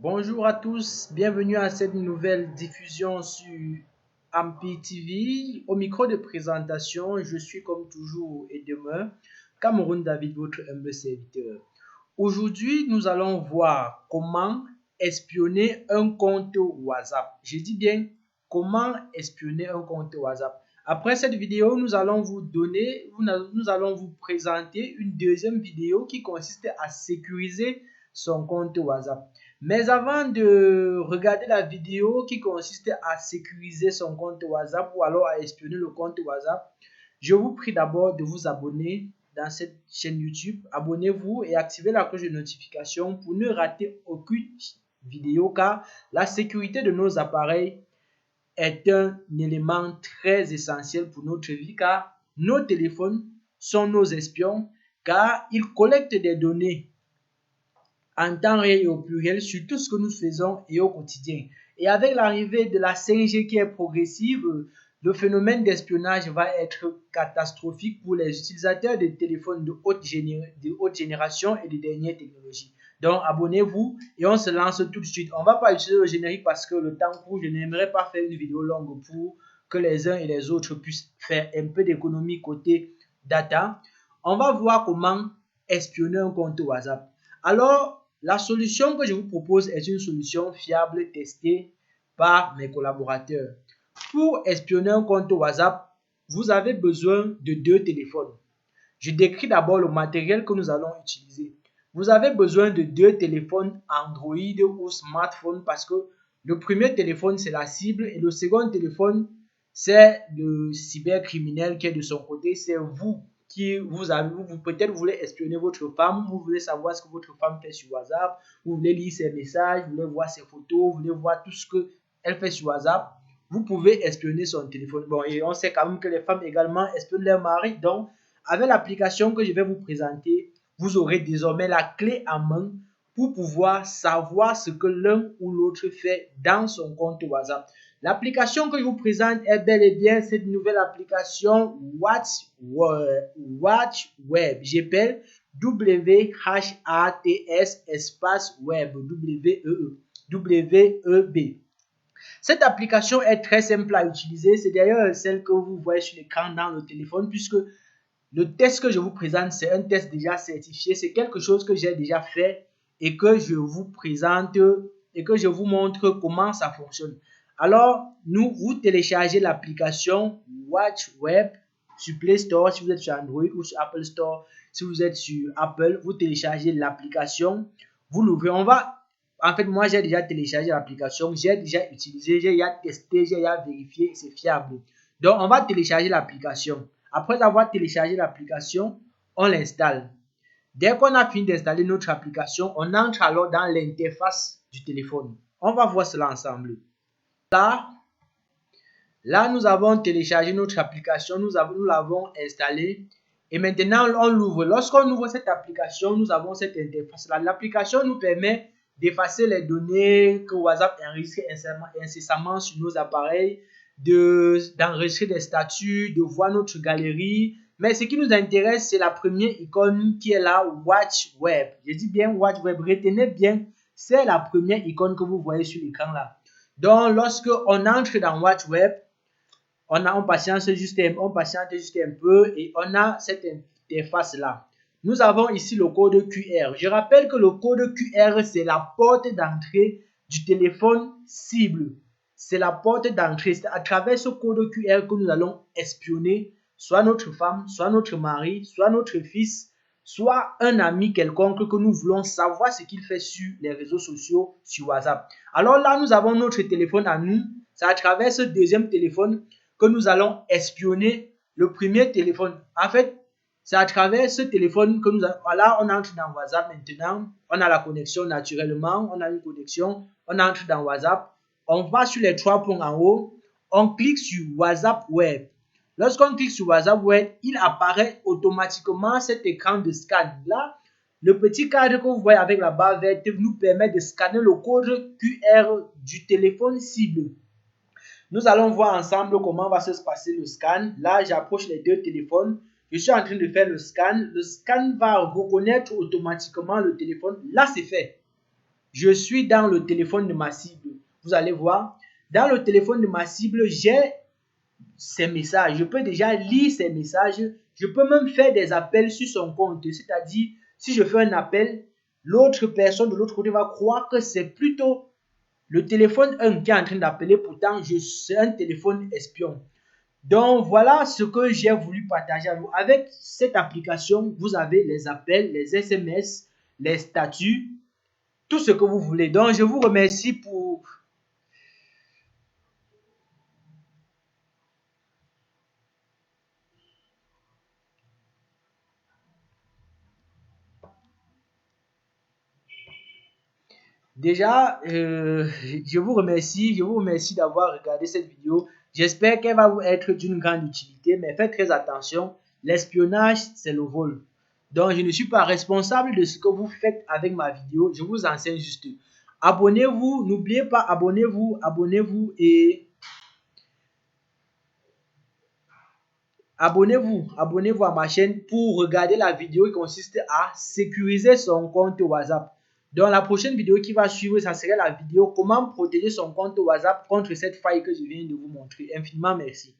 Bonjour à tous, bienvenue à cette nouvelle diffusion sur Ampi TV. Au micro de présentation, je suis comme toujours et demain, Cameroun David, votre humble serviteur. Aujourd'hui, nous allons voir comment espionner un compte WhatsApp. Je dis bien comment espionner un compte WhatsApp. Après cette vidéo, nous allons vous présenter une deuxième vidéo qui consiste à sécuriser son compte WhatsApp. Mais avant de regarder la vidéo qui consiste à sécuriser son compte WhatsApp ou alors à espionner le compte WhatsApp, je vous prie d'abord de vous abonner dans cette chaîne YouTube. Abonnez-vous et activez la cloche de notification pour ne rater aucune vidéo car la sécurité de nos appareils est un élément très essentiel pour notre vie car nos téléphones sont nos espions car ils collectent des données en temps réel et au pluriel sur tout ce que nous faisons et au quotidien. Et avec l'arrivée de la 5G qui est progressive, le phénomène d'espionnage va être catastrophique pour les utilisateurs de téléphones de haute génération et de dernière technologie. Donc abonnez-vous et on se lance tout de suite. On ne va pas utiliser le générique parce que le temps court. Je n'aimerais pas faire une vidéo longue pour que les uns et les autres puissent faire un peu d'économie côté data. On va voir comment espionner un compte WhatsApp. Alors, la solution que je vous propose est une solution fiable testée par mes collaborateurs. Pour espionner un compte WhatsApp, vous avez besoin de deux téléphones. Je décris d'abord le matériel que nous allons utiliser. Vous avez besoin de deux téléphones Android ou smartphone parce que le premier téléphone, c'est la cible et le second téléphone, c'est le cybercriminel qui est de son côté. C'est vous qui peut-être vous voulez espionner votre femme, vous voulez savoir ce que votre femme fait sur WhatsApp, vous voulez lire ses messages, vous voulez voir ses photos, vous voulez voir tout ce qu'elle fait sur WhatsApp. Vous pouvez espionner son téléphone. Bon, et on sait quand même que les femmes également espionnent leur mari. Donc, avec l'application que je vais vous présenter, vous aurez désormais la clé en main pour pouvoir savoir ce que l'un ou l'autre fait dans son compte WhatsApp. L'application que je vous présente est bel et bien cette nouvelle application WatchWeb. J'appelle WHATS espace web, W-E-B. Cette application est très simple à utiliser. C'est d'ailleurs celle que vous voyez sur l'écran dans le téléphone puisque le test que je vous présente, c'est un test déjà certifié. C'est quelque chose que j'ai déjà fait et que je vous présente et que je vous montre comment ça fonctionne. Alors, vous téléchargez l'application WatchWeb sur Play Store si vous êtes sur Android ou sur Apple Store. Si vous êtes sur Apple, vous téléchargez l'application, vous l'ouvrez. En fait, moi, j'ai déjà téléchargé l'application, j'ai déjà utilisé, j'ai déjà testé, j'ai déjà vérifié et c'est fiable. Donc, on va télécharger l'application. Après avoir téléchargé l'application, on l'installe. Dès qu'on a fini d'installer notre application, on entre alors dans l'interface du téléphone. On va voir cela ensemble. Là, nous avons téléchargé notre application, nous l'avons installée et maintenant on l'ouvre. Lorsqu'on ouvre cette application, nous avons cette interface-là. L'application nous permet d'effacer les données que WhatsApp enregistre incessamment sur nos appareils, d'enregistrer des statuts, de voir notre galerie. Mais ce qui nous intéresse, c'est la première icône qui est là, WatchWeb. Je dis bien WatchWeb, retenez bien, c'est la première icône que vous voyez sur l'écran là. Donc, lorsque on entre dans WatchWeb, on patiente juste un peu et on a cette interface là. Nous avons ici le code QR. Je rappelle que le code QR, c'est la porte d'entrée du téléphone cible. C'est la porte d'entrée. C'est à travers ce code QR que nous allons espionner soit notre femme, soit notre mari, soit notre fils, soit un ami quelconque que nous voulons savoir ce qu'il fait sur les réseaux sociaux, sur WhatsApp. Alors là, nous avons notre téléphone à nous. C'est à travers ce deuxième téléphone que nous allons espionner le premier téléphone. En fait, c'est à travers ce téléphone que nous allons... Voilà, on entre dans WhatsApp maintenant. On a la connexion naturellement. On a une connexion. On entre dans WhatsApp. On va sur les trois points en haut. On clique sur WhatsApp Web. Lorsqu'on clique sur WhatsApp Web, il apparaît automatiquement cet écran de scan. Là, le petit cadre que vous voyez avec la barre verte nous permet de scanner le code QR du téléphone cible. Nous allons voir ensemble comment va se passer le scan. Là, j'approche les deux téléphones. Je suis en train de faire le scan. Le scan va reconnaître automatiquement le téléphone. Là, c'est fait. je suis dans le téléphone de ma cible. Vous allez voir, dans le téléphone de ma cible, j'ai ces messages. Je peux déjà lire ces messages. Je peux même faire des appels sur son compte. C'est-à-dire, si je fais un appel, l'autre personne de l'autre côté va croire que c'est plutôt le téléphone 1 qui est en train d'appeler. Pourtant, c'est un téléphone espion. Donc, voilà ce que j'ai voulu partager avec vous. Avec cette application, vous avez les appels, les SMS, les statuts, tout ce que vous voulez. Donc, je vous remercie pour... Déjà, je vous remercie d'avoir regardé cette vidéo. J'espère qu'elle va vous être d'une grande utilité, mais faites très attention. L'espionnage, c'est le vol. Donc, je ne suis pas responsable de ce que vous faites avec ma vidéo. Je vous enseigne juste. Abonnez-vous, n'oubliez pas, abonnez-vous, abonnez-vous et abonnez-vous à ma chaîne pour regarder la vidéo qui consiste à sécuriser son compte WhatsApp. Dans la prochaine vidéo qui va suivre, ça serait la vidéo comment protéger son compte WhatsApp contre cette faille que je viens de vous montrer. Infiniment merci.